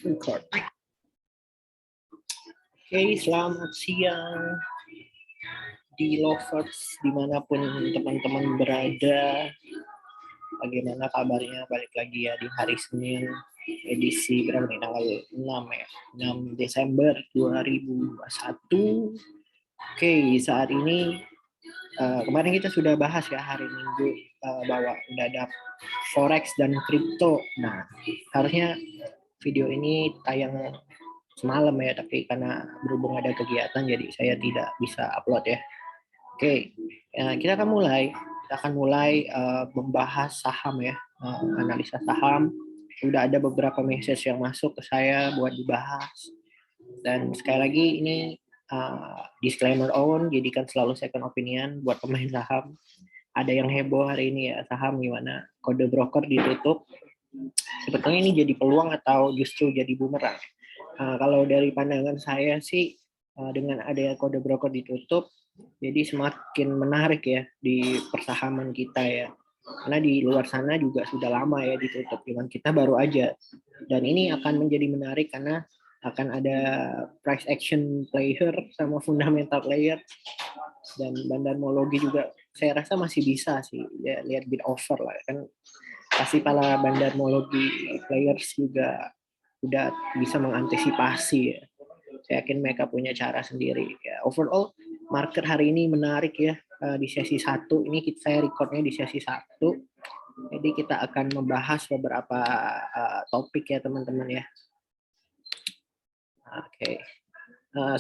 Record. Oke, selamat siang di lovers dimanapun teman-teman berada. Bagaimana kabarnya? Balik lagi ya di hari Senin edisi berapa nih, tanggal 6 ya, 6 Desember 2021. Oke, saat ini kemarin kita sudah bahas ya hari Minggu bahwa udah ada forex dan kripto. Nah, harusnya video ini tayang semalam ya, tapi karena berhubung ada kegiatan jadi saya tidak bisa upload ya. Oke, kita akan mulai membahas saham ya, analisa saham. Sudah ada beberapa message yang masuk ke saya buat dibahas. Dan sekali lagi ini disclaimer on, jadi kan selalu second opinion buat pemain saham. Ada yang heboh hari ini ya, saham gimana kode broker ditutup. Sebetulnya ini jadi peluang atau justru jadi bumerang? Kalau dari pandangan saya sih, dengan adanya kode broker ditutup, jadi semakin menarik ya di persahaman kita ya. Karena di luar sana juga sudah lama ya ditutup, cuman kita baru aja. Dan ini akan menjadi menarik karena akan ada price action player sama fundamental player, dan bandarmologi juga saya rasa masih bisa sih ya, lihat bid offer lah kan, pasti para bandarmologi players juga udah bisa mengantisipasi ya. Saya yakin mereka punya cara sendiri ya. Overall market hari ini menarik ya, di sesi 1 ini saya recordnya di sesi 1. Jadi kita akan membahas beberapa topik ya teman-teman ya. Oke.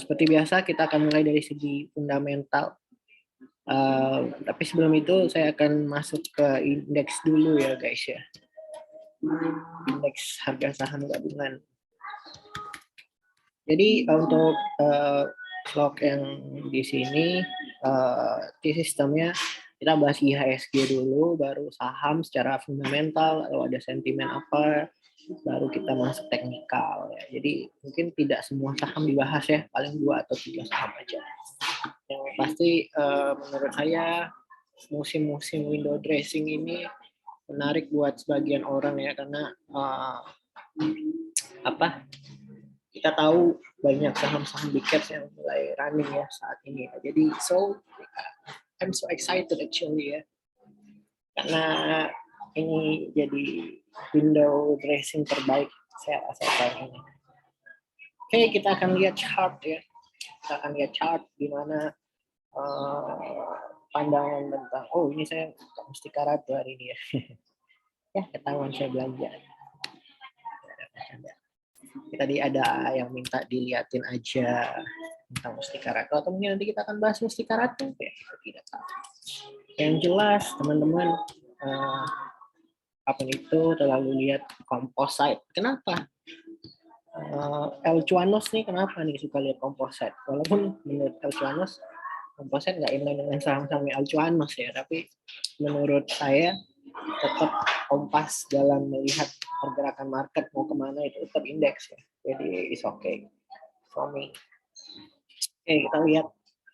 Seperti biasa kita akan mulai dari segi fundamental. Tapi sebelum itu saya akan masuk ke indeks dulu ya guys ya. Indeks harga saham gabungan. Jadi untuk vlog yang di sini sistemnya kita bahas IHSG dulu, baru saham secara fundamental, lalu ada sentimen apa, baru kita masuk teknikal ya. Jadi mungkin tidak semua saham dibahas ya, paling 2 atau 3 saham aja. Yang pasti menurut saya musim-musim window dressing ini menarik buat sebagian orang ya, karena kita tahu banyak saham-saham big caps yang mulai running ya saat ini. Jadi I'm so excited actually ya, karena ini jadi window dressing terbaik saya rasakan ini. Oke, kita akan lihat chart ya. Kita akan lihat chart di mana pandangan tentang ini saya mustika ratu hari ini ya. Ya, ketahuan saya belanja. Tadi ada yang minta diliatin aja tentang mustika ratu, atau mungkin nanti kita akan bahas mustika ratu ya, kita tidak tahu. Yang jelas teman-teman, apapun itu terlalu lihat composite. Kenapa? El Cuanos nih kenapa nih suka lihat composite? Walaupun menurut El Cuanos composite nggak inline dengan saham-saham El Cuanos ya, tapi menurut saya tetap kompas dalam melihat pergerakan market mau kemana, itu tetap indeks ya. Jadi it's okay for me. Oke, kita lihat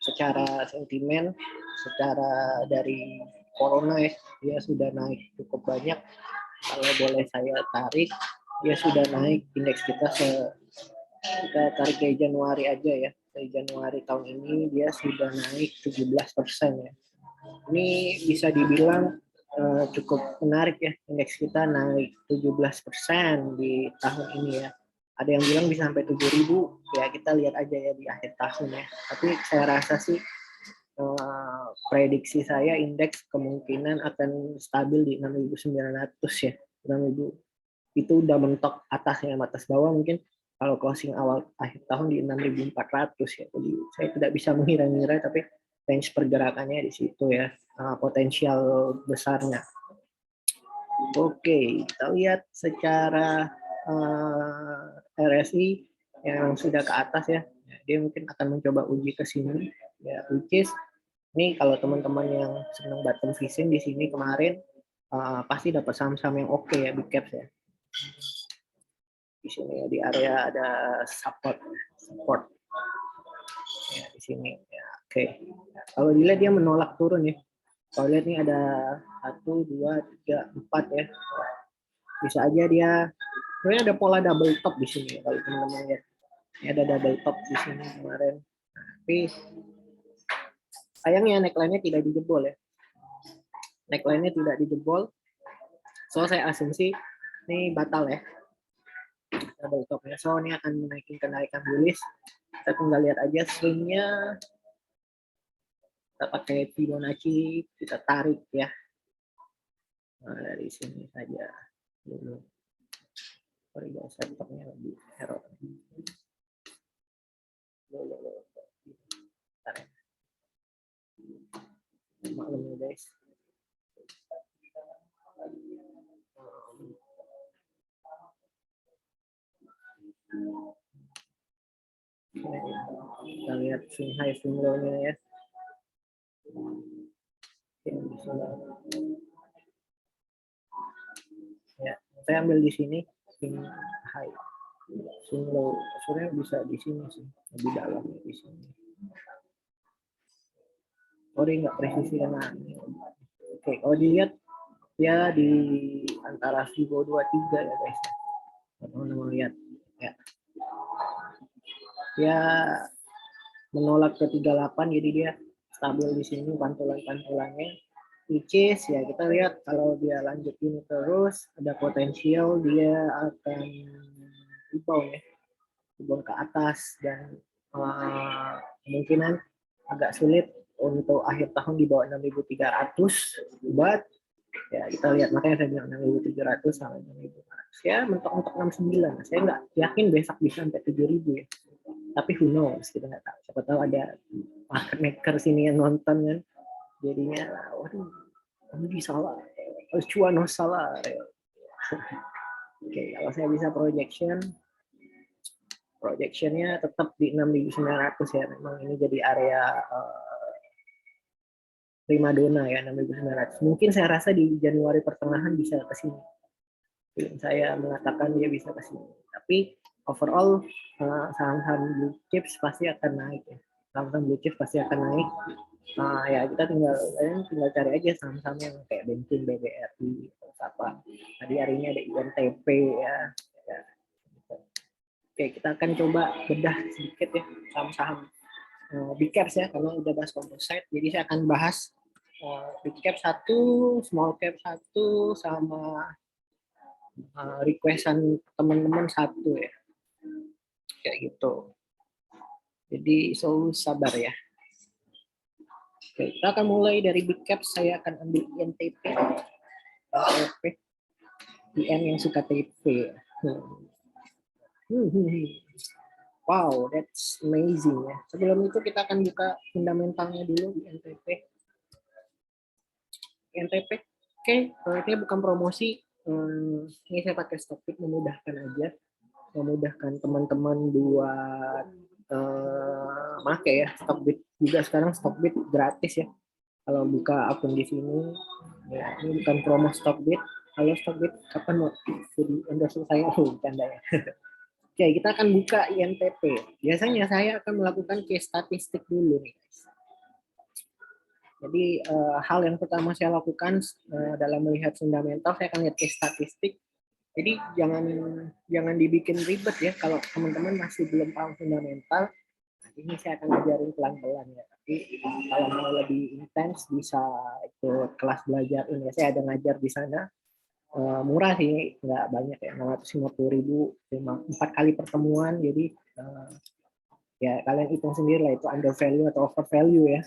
secara sentimen, secara dari corona ya, dia sudah naik cukup banyak. Kalau boleh saya tarik, dia sudah naik indeks kita tarik dari Januari aja ya. Dari Januari tahun ini dia sudah naik 17% ya. Ini bisa dibilang cukup menarik ya, indeks kita naik 17% di tahun ini ya. Ada yang bilang bisa sampai 7.000 ya, kita lihat aja ya di akhir tahun ya. Tapi saya rasa sih prediksi saya indeks kemungkinan akan stabil di 6.900 ya. 6.000 itu udah mentok atasnya, atas bawah mungkin kalau closing awal akhir tahun di 6.400 ya. Jadi saya tidak bisa mengira-ngira, tapi range pergerakannya di situ ya, potensial besarnya. Oke, kita lihat secara RSI yang sudah ke atas ya, dia mungkin akan mencoba uji ke sini ya, which is ini kalau teman-teman yang senang bottom fishing di sini kemarin pasti dapat saham-saham yang oke ya, big caps ya. Di sini ya, di area ada support ya, di sini ya. Oke, kalau dilihat dia menolak turun ya. Kalau lihat nih ada 1, 2, 3, 4 ya, bisa aja dia Sebenarnya ada pola double top di sini kalau teman-teman lihat. Ini ada double top di sini kemarin. Tapi sayangnya neckline-nya tidak dijebol ya. Neckline-nya tidak dijebol. So saya asumsi ini batal ya. Double top-nya. So ini akan menaikin kenaikan bullish. Kita tinggal lihat aja swing-nya. Kita pakai Fibonacci, kita tarik ya. Nah, dari sini saja dulu. Sorry guys, laptopnya lebih error. Maklum ya guys. Kita lihat swing high, swing low-nya ya. Ya, saya ambil di sini swing high, swing low. Sebenarnya bisa di sini sih, lebih dalam di sini. Sorry nggak presisi karena oke, kalau dilihat ya di antara Vivo 23 ya guys. Teman-teman lihat ya. Dia menolak ke 38 jadi dia stabil di sini pantulan-pantulannya. Which is ya kita lihat kalau dia lanjut ini terus ada potensial dia akan rebound ya, rebound ke atas dan kemungkinan agak sulit untuk akhir tahun di bawah 6.300, but ya kita lihat makanya saya bilang 6.700 sampai 6.500 ya, mentok-mentok 69. Saya nggak yakin besok bisa sampai 7.000 ya, tapi who knows, kita nggak tahu, siapa tahu ada market maker sini yang nonton kan, jadinya waduh ini salah, cuan salah. Oke, kalau saya bisa projectionnya tetap di 6.900 ya, memang ini jadi area primadona ya 6.900. Mungkin saya rasa di Januari pertengahan bisa ke sini. Saya mengatakan dia bisa ke sini. Tapi overall saham-saham blue chips pasti akan naik ya. Saham-saham blue chips pasti akan naik. Ya kita tinggal cari aja saham-saham yang kayak Bensin, BBRI, apa. Tadi hari ini ada INTP ya. Oke, kita akan coba bedah sedikit ya saham-saham big caps ya, karena udah bahas composite, jadi saya akan bahas big cap 1, small cap 1, sama requestan teman-teman 1 ya, kayak gitu. Jadi selalu sabar ya. Oke, kita akan mulai dari big cap. Saya akan ambil INTP, IN yang suka TP. Wow, that's amazing ya. Sebelum itu kita akan buka fundamentalnya dulu di NTP. NTP, oke, ini bukan promosi. Ini saya pakai Stockbit memudahkan aja, memudahkan teman-teman buat make ya. Stockbit juga sekarang Stockbit gratis ya. Kalau buka akun di sini, ya ini bukan promo Stockbit. Halo Stockbit, kapan mau jadi endorse saya? Canda ya. Oke, kita akan buka INTP. Biasanya saya akan melakukan case statistik dulu nih, guys. Jadi hal yang pertama saya lakukan dalam melihat fundamental, saya akan lihat case statistik. Jadi jangan dibikin ribet ya kalau teman-teman masih belum paham fundamental. Ini saya akan ajarin pelan-pelan ya. Tapi kalau mau lebih intens bisa ikut kelas belajar ini. Saya ada ngajar di sana. Murah sih, nggak banyak ya, 650.000, 4 kali pertemuan, jadi ya kalian hitung sendiri lah itu under value atau over value ya.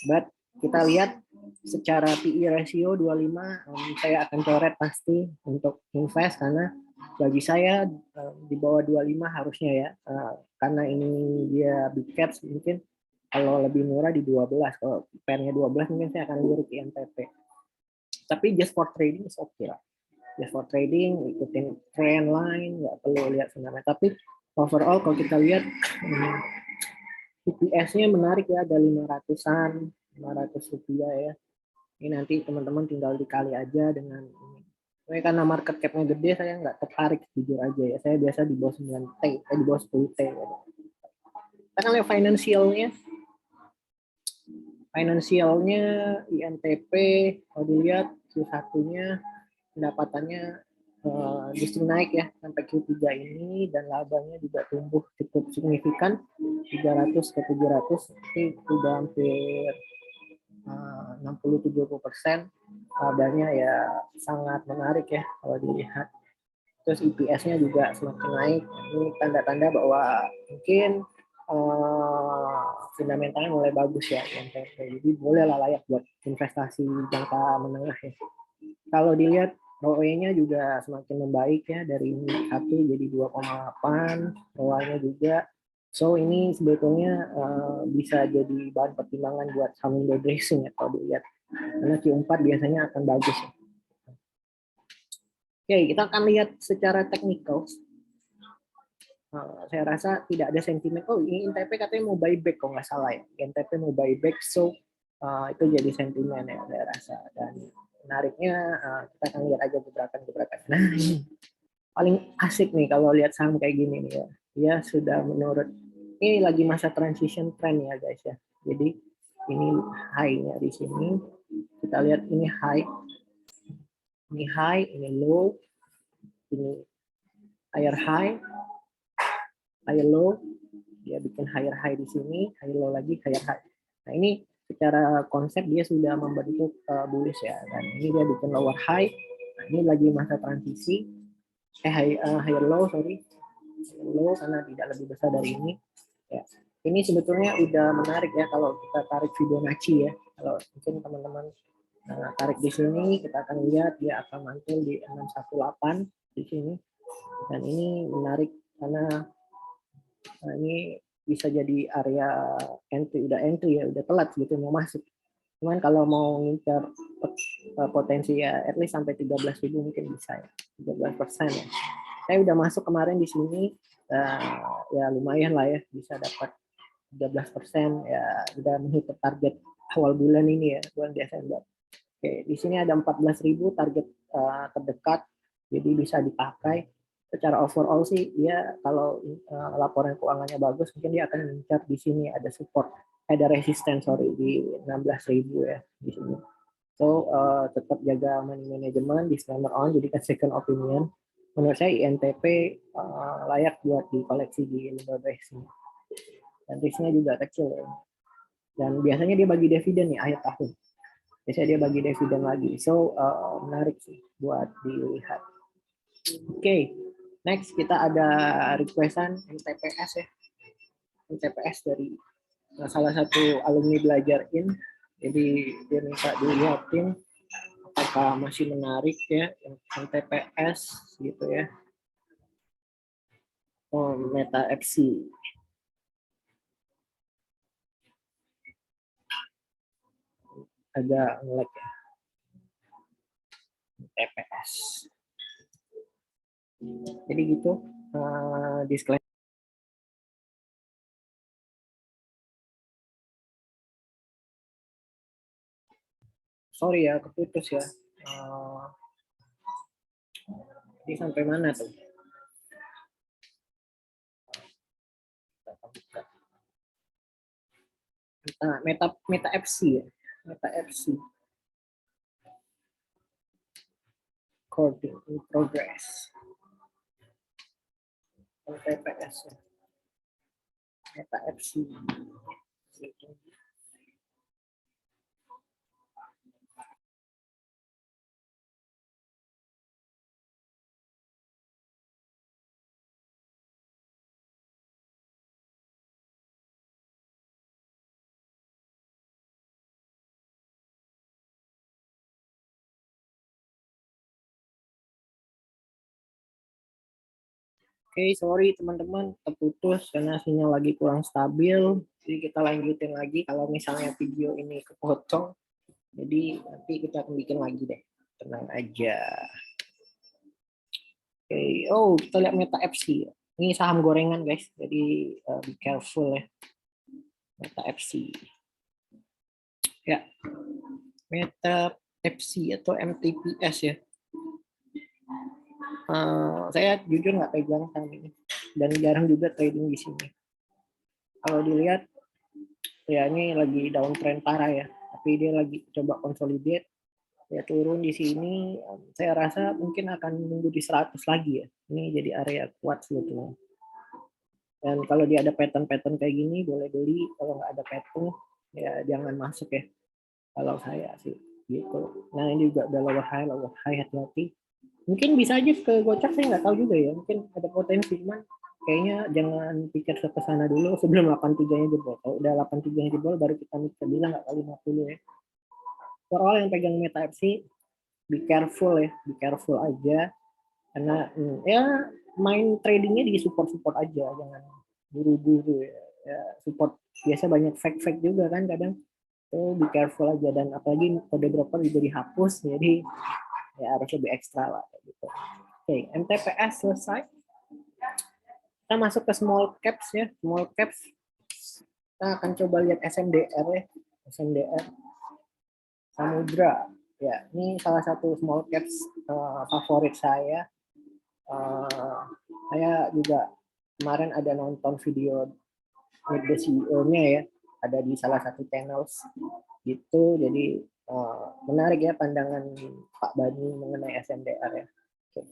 But kita lihat secara PE ratio 25, saya akan coret pasti untuk invest, karena bagi saya di bawah 25 harusnya ya, karena ini dia big caps, mungkin kalau lebih murah di 12, kalau pairnya 12 mungkin saya akan lirik INTP. Tapi just for trading is okay lah. Just for trading, ikutin trend line, nggak perlu lihat fundamental. Tapi overall kalau kita lihat EPS-nya menarik ya, ada 500-an, 500 rupiah ya. Ini nanti teman-teman tinggal dikali aja dengan ini. Karena market cap-nya gede, saya nggak tertarik jujur aja ya. Saya biasa di bawah 9T, di bawah 10T. Ya. Kita kan lihat finansialnya. Finansialnya INTP, kalau dilihat Q1-nya pendapatannya justru naik ya sampai Q3 ini, dan labanya juga tumbuh cukup signifikan 300 ke 700, ini sudah hampir 60-70%. Labanya ya sangat menarik ya kalau dilihat. Terus EPS-nya juga semakin naik. Ini tanda-tanda bahwa mungkin fundamentalnya mulai bagus ya INTP. Jadi bolehlah layak buat investasi jangka menengah ya. Kalau dilihat ROE-nya juga semakin membaik ya, dari 1 jadi 2,8, ROA-nya juga. So ini sebetulnya bisa jadi bahan pertimbangan buat saham window dressing ya kalau dilihat. Karena Q4 biasanya akan bagus ya. Oke, kita akan lihat secara teknikal. Saya rasa tidak ada sentimen. Oh, ini INTP katanya mau buyback kok nggak salah ya. INTP mau buyback, so itu jadi sentimen ya saya rasa. Dan menariknya kita akan lihat aja gebrakan-gebrakan. Nah, ini paling asik nih kalau lihat saham kayak gini nih ya. Dia sudah menurut, ini lagi masa transition trend ya guys ya. Jadi ini high-nya di sini. Kita lihat ini high, ini low, ini higher high, higher low, dia bikin higher high di sini, higher low lagi, higher high. Nah ini secara konsep dia sudah membentuk bullish ya, dan ini dia bikin lower high. Nah, ini lagi masa transisi, higher low, sorry, low karena tidak lebih besar dari ini. Ya, ini sebetulnya udah menarik ya kalau kita tarik Fibonacci ya. Kalau mungkin teman-teman tarik di sini, kita akan lihat dia akan mantul di 618 di sini. Dan ini menarik karena ini bisa jadi area entry, udah telat gitu mau masuk. Cuman kalau mau ngincar potensi ya at least sampai 13.000 mungkin bisa ya, 13% ya. Saya udah masuk kemarin di sini, ya lumayan lah ya, bisa dapat 13%, ya udah menghitung target awal bulan ini ya, bulan Desember. Oke, di sini ada 14.000 target terdekat, jadi bisa dipakai. Secara overall sih dia kalau laporan keuangannya bagus, mungkin dia akan mengincar di sini ada support, ada resistance di 16.000 ya di sini. So tetap jaga money management, disclaimer on, jadi second opinion. Menurut saya INTP layak buat dikoleksi di window dressing. Dan risknya juga kecil ya. Dan biasanya dia bagi dividen nih akhir tahun. Biasanya dia bagi dividen lagi. So menarik sih buat dilihat. Oke, next kita ada requestan MTPS ya. MTPS dari salah satu alumni belajar in. Jadi dia minta dilihatin apakah masih menarik ya MTPS gitu ya. Oh, Meta FC. Agak nge-lag ya. MTPS. Jadi gitu disclaimer. Sorry ya keputus ya. Ini sampai mana tuh? Meta FC ya. Meta FC. Coding in progress. MTPS ya. Meta FC. Oke, sorry teman-teman terputus karena sinyal lagi kurang stabil. Jadi kita lanjutin lagi kalau misalnya video ini kepotong. Jadi nanti kita akan bikin lagi deh. Tenang aja. Oke, oh kita lihat Meta FC. Ini saham gorengan guys, jadi be careful ya. Meta FC. Ya, Meta FC atau MTPS ya. Saya jujur nggak pegang saham ini dan jarang juga trading di sini. Kalau dilihat ya ini lagi downtrend parah ya, tapi dia lagi coba consolidate Ya turun di sini, saya rasa mungkin akan nunggu di 100 lagi ya. Ini jadi area kuat sebetulnya. Dan kalau dia ada pattern-pattern kayak gini, boleh beli. Kalau nggak ada pattern, ya jangan masuk ya. Kalau saya sih gitu. Nah ini juga udah lower high, hati-hati. Mungkin bisa aja ke gocak, saya nggak tahu juga ya. Mungkin ada potensi, cuman kayaknya jangan pikir ke sana dulu sebelum 83-nya jebol. Kalau udah 83-nya jebol, baru kita bisa bilang nggak kali 50 ya. For all yang pegang Meta FC, be careful ya, be careful aja. Karena ya main tradingnya di support-support aja, jangan buru-buru ya. Ya support biasa banyak fake-fake juga kan kadang. So be careful aja, dan apalagi kode broker juga dihapus, jadi ya harus lebih ekstra lah gitu. Oke, MTPS selesai. Kita masuk ke small caps ya. Small caps kita akan coba lihat SMDR ya. SMDR Samudra. Ya, ini salah satu small caps favorit saya. Saya juga kemarin ada nonton video with the CEO-nya ya, ada di salah satu channel gitu. Jadi menarik ya pandangan Pak Bani mengenai SMDR ya. Oke.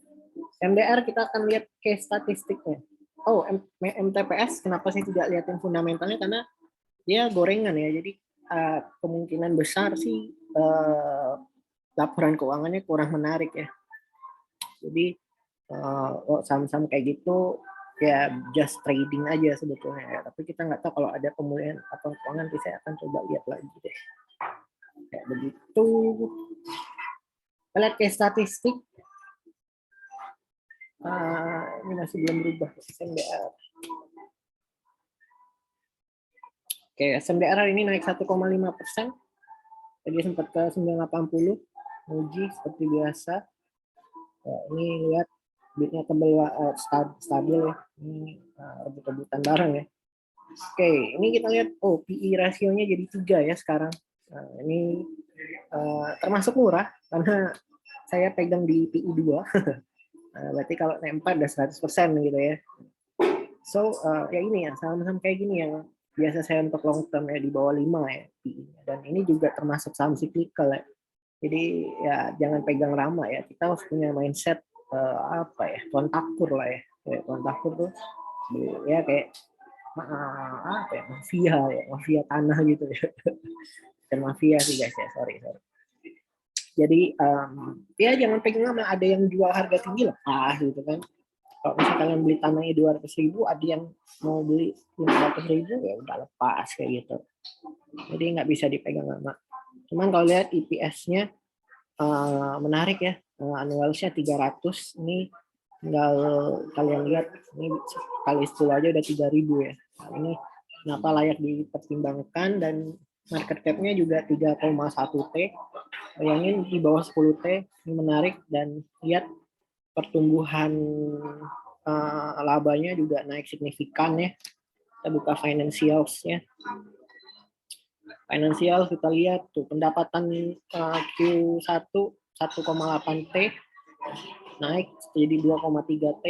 MDR kita akan lihat case statistiknya. Oh, MTPS kenapa sih tidak lihatin fundamentalnya? Karena dia gorengan ya. Jadi kemungkinan besar sih laporan keuangannya kurang menarik ya. Jadi saham-saham kayak gitu ya just trading aja sebetulnya ya. Tapi kita nggak tahu kalau ada pemulihan atau keuangan, saya akan coba lihat lagi deh. Kayak begitu. Kita lihat case statistik. Ini masih belum berubah SMDR. Oke, SMDR ini naik 1,5%. Tadi sempat ke 980. Muji seperti biasa. Ya, ini lihat bitnya tebel, stabil ya. Ini rebut-rebutan barang ya. Oke, ini kita lihat PE rasionya jadi 3 ya sekarang. Nah, ini termasuk murah karena saya pegang di PE 2. Nah, berarti kalau naik 4 udah 100% gitu ya. So, ya ini ya, saham-saham kayak gini yang biasa saya untuk long term ya, di bawah 5 ya PE. Dan ini juga termasuk saham cyclical ya. Jadi ya jangan pegang lama ya. Kita harus punya mindset apa ya, tuan takur lah ya. Kayak tuan takur tuh ya kayak apa ya, mafia tanah gitu ya. Dan mafia sih guys ya, sorry. Jadi ya jangan pegang lama. Ada yang jual harga tinggi lepas gitu kan. Kalau misalnya kalian beli tanahnya 200.000, ada yang mau beli 500.000, ya udah lepas kayak gitu. Jadi nggak bisa dipegang lama. Cuman kalau lihat EPS-nya menarik ya, annual-nya 300. Ini tinggal kalian lihat, ini kali 10 aja udah 3.000 ya. Nah, ini kenapa layak dipertimbangkan, dan market cap-nya juga 3,1 T. Bayangin di bawah 10 T, ini menarik. Dan lihat pertumbuhan labanya juga naik signifikan ya. Kita buka financials-nya. Financial kita lihat tuh pendapatan Q1 1,8 T naik jadi 2,3 T.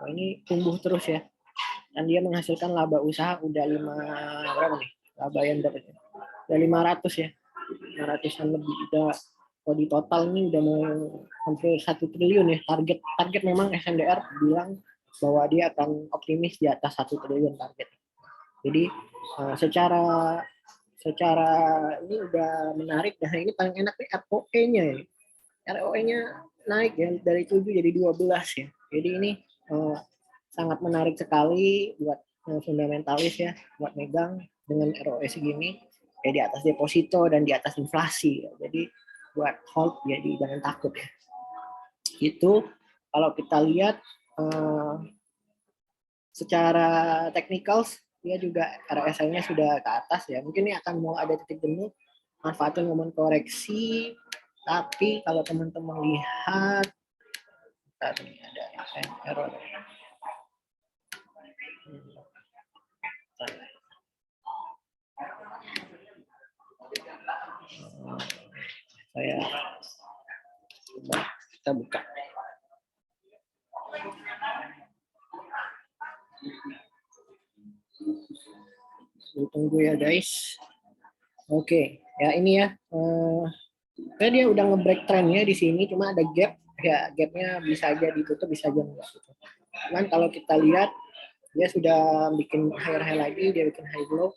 Wah, ini tumbuh terus ya. Dan dia menghasilkan laba usaha udah 5 berapa nih? Laba yang dapatnya. Udah 500 ya. 500-an lebih. Udah kalau di total ini udah mau hampir 1 triliun ya. Target memang SMDR bilang bahwa dia akan optimis di atas 1 triliun target. Jadi secara ini udah menarik. Dan ini paling enak nih ROE-nya ya. ROE-nya naik ya dari 7 jadi 12 ya. Jadi ini sangat menarik sekali buat fundamentalis ya, buat megang dengan ROE segini ya, di atas deposito dan di atas inflasi ya. Jadi buat hold, jadi jangan takut ya. Itu kalau kita lihat secara technical, dia juga RSI-nya sudah ke atas ya. Mungkin ini akan mau ada titik jenuh, manfaatin momen koreksi. Tapi kalau teman-teman lihat, tadi ada error. Saya coba kita buka. Tunggu ya guys. Oke, ya ini ya Karena dia udah nge-break trennya di sini, cuma ada gap, ya gapnya bisa aja ditutup, bisa aja enggak gitu. Cuman kalau kita lihat dia sudah bikin high lagi, dia bikin high low.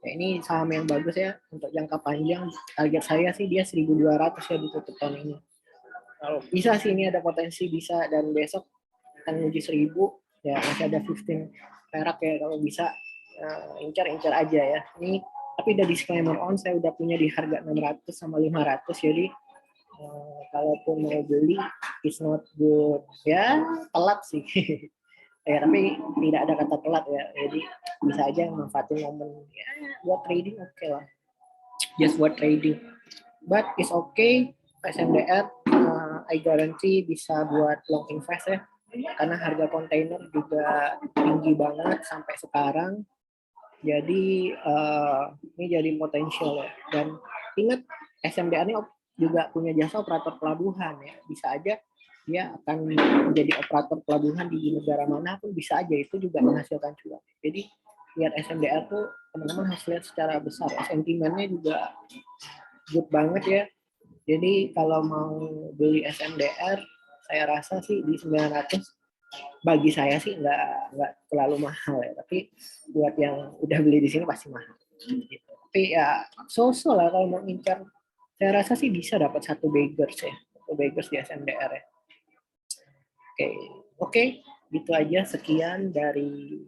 Ya, ini saham yang bagus ya untuk jangka panjang. Target saya sih dia 1.200 ya ditutup tahun ini. Kalau bisa sih ini ada potensi bisa, dan besok akan uji 1.000 ya, masih ada 15 perak ya kalau bisa. Incar-incar aja ya. Ini tapi udah disclaimer on, saya udah punya di harga 600 sama 500, jadi kalaupun mau beli it's not good ya, telat sih. Ya tapi tidak ada kata telat ya, jadi bisa aja manfaatin momen ya buat trading, oke lah, just buat trading, but it's okay. SMDR I guarantee bisa buat long invest ya, karena harga kontainer juga tinggi banget sampai sekarang. Jadi ini jadi potensial ya. Dan ingat SMDA ini juga punya jasa operator pelabuhan ya. Bisa aja dia akan menjadi operator pelabuhan di negara mana pun, bisa aja itu juga menghasilkan cuan. Jadi lihat SMDA tuh teman-teman harus lihat secara besar. Sentimennya juga good banget ya. Jadi kalau mau beli SMDR, saya rasa sih di 900 bagi saya sih nggak terlalu mahal ya, tapi buat yang udah beli di sini pasti mahal gitu. Tapi ya so-so lah kalau mau incar, saya rasa sih bisa dapat satu beggars ya, satu beggars di SMDR ya. Oke, gitu aja, sekian dari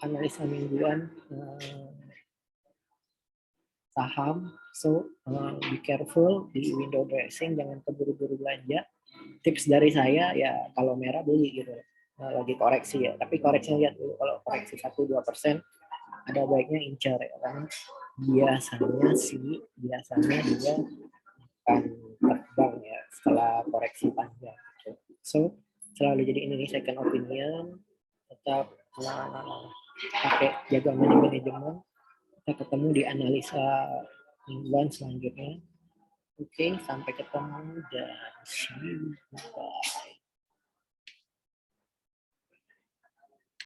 analisa mingguan saham. So be careful di window dressing, jangan keburu-buru belanja. Tips dari saya ya kalau merah beli gitu, lagi koreksi ya, tapi koreksinya lihat dulu, kalau koreksi 1-2% ada baiknya incar ya, karena biasanya dia akan terbang ya setelah koreksi panjang gitu. So selalu jadi ini second opinion, tetap pakai jaga manajemen. Kita ketemu di analisa mingguan selanjutnya. Oke, sampai ketemu dan see you.